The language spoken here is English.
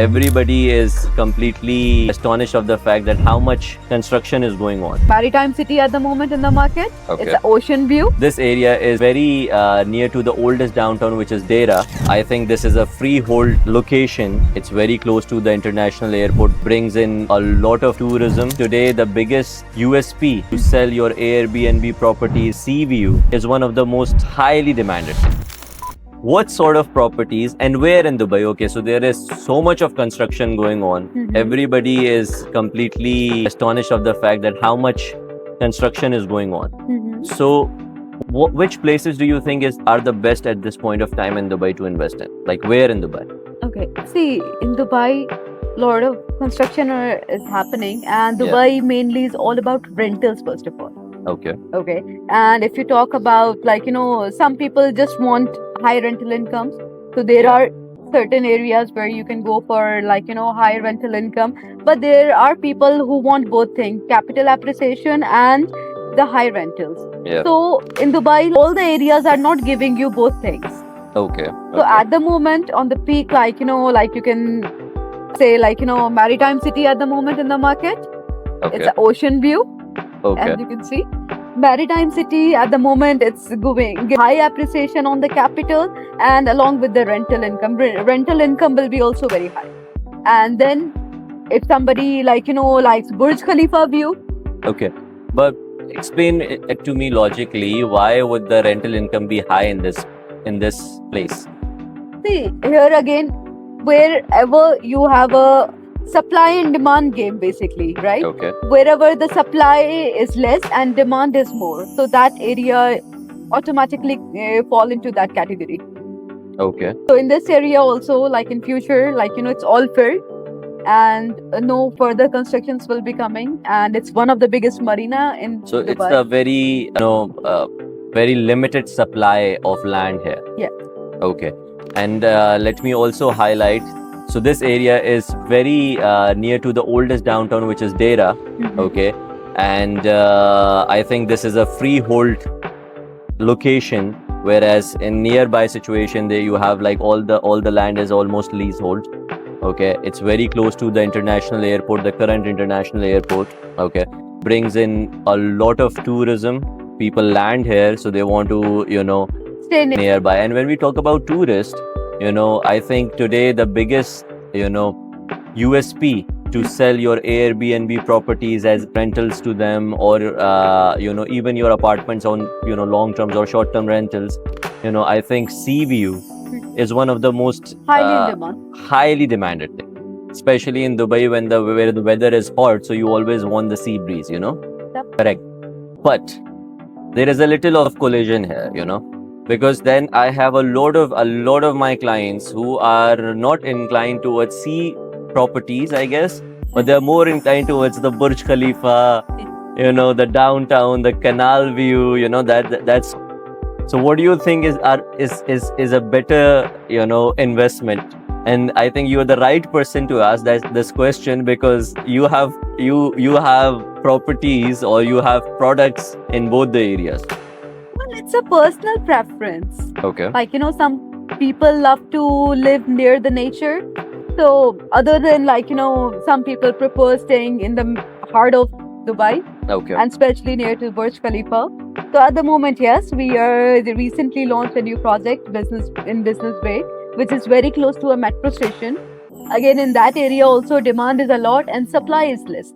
Everybody is completely astonished of the fact that how much construction is going on. Maritime city at the moment in the market. Okay. It's an ocean view. This area is very near to the oldest downtown, which is Dera. I think this is a freehold location. It's very close to the international airport, brings in a lot of tourism. Today, the biggest USP to sell your Airbnb property, Sea View, is one of the most highly demanded. What sort of properties and where in Dubai? Okay, so there is so much of construction going on. Everybody is completely astonished of the fact that how much construction is going on. So, which places do you think are the best at this point of time in Dubai to invest in? Like where in Dubai? Okay. See, in Dubai, lot of construction is happening, and Dubai mainly is all about rentals first of all. Okay. Okay. And if you talk about some people just want high rental incomes. So there are certain areas where you can go for high rental income. But there are people who want both things, capital appreciation and the high rentals. Yeah. So in Dubai, all the areas are not giving you both things. Okay. So at the moment on the peak, you can say maritime city at the moment in the market. Okay. It's an ocean view. Okay. As you can see, maritime city at the moment, it's going high appreciation on the capital, and along with the rental income. Rental income will be also very high. And then if somebody likes Burj Khalifa view. Okay. But explain it to me logically. Why would the rental income be high in this place? See, here again, wherever you have a supply and demand game, basically, right? Okay. Wherever the supply is less and demand is more, so that area automatically fall into that category. Okay. So in this area also, like in future, it's all filled, and no further constructions will be coming, and it's one of the biggest marina in So Dubai. it's a very very limited supply of land here. Yeah. Okay. And let me also highlight. So this area is very near to the oldest downtown, which is Dera. Okay. And I think this is a freehold location, whereas in nearby situation there you have like all the land is almost leasehold. Okay. It's very close to the international airport, the current international airport. Okay. Brings in a lot of tourism. People land here, so they want to Stay nearby. And when we talk about tourists, I think today the biggest, USP to sell your Airbnb properties as rentals to them, or, even your apartments on, long terms or short term rentals, I think Sea View is one of the most highly demanded thing, especially in Dubai where the weather is hot. So you always want the sea breeze, Yep. Correct. But there is a little of collision here, because then I have a lot of my clients who are not inclined towards sea properties, I guess, but they're more inclined towards the Burj Khalifa, the downtown, the canal view, that's. So what do you think is a better, investment? And I think you are the right person to ask this question, because you have properties or you have products in both the areas. It's a personal preference. Okay. Some people love to live near the nature. So other than some people prefer staying in the heart of Dubai. Okay. And especially near to Burj Khalifa. So at the moment, yes, we recently launched a new project, Business Bay, which is very close to a metro station. Again, in that area also demand is a lot and supply is less.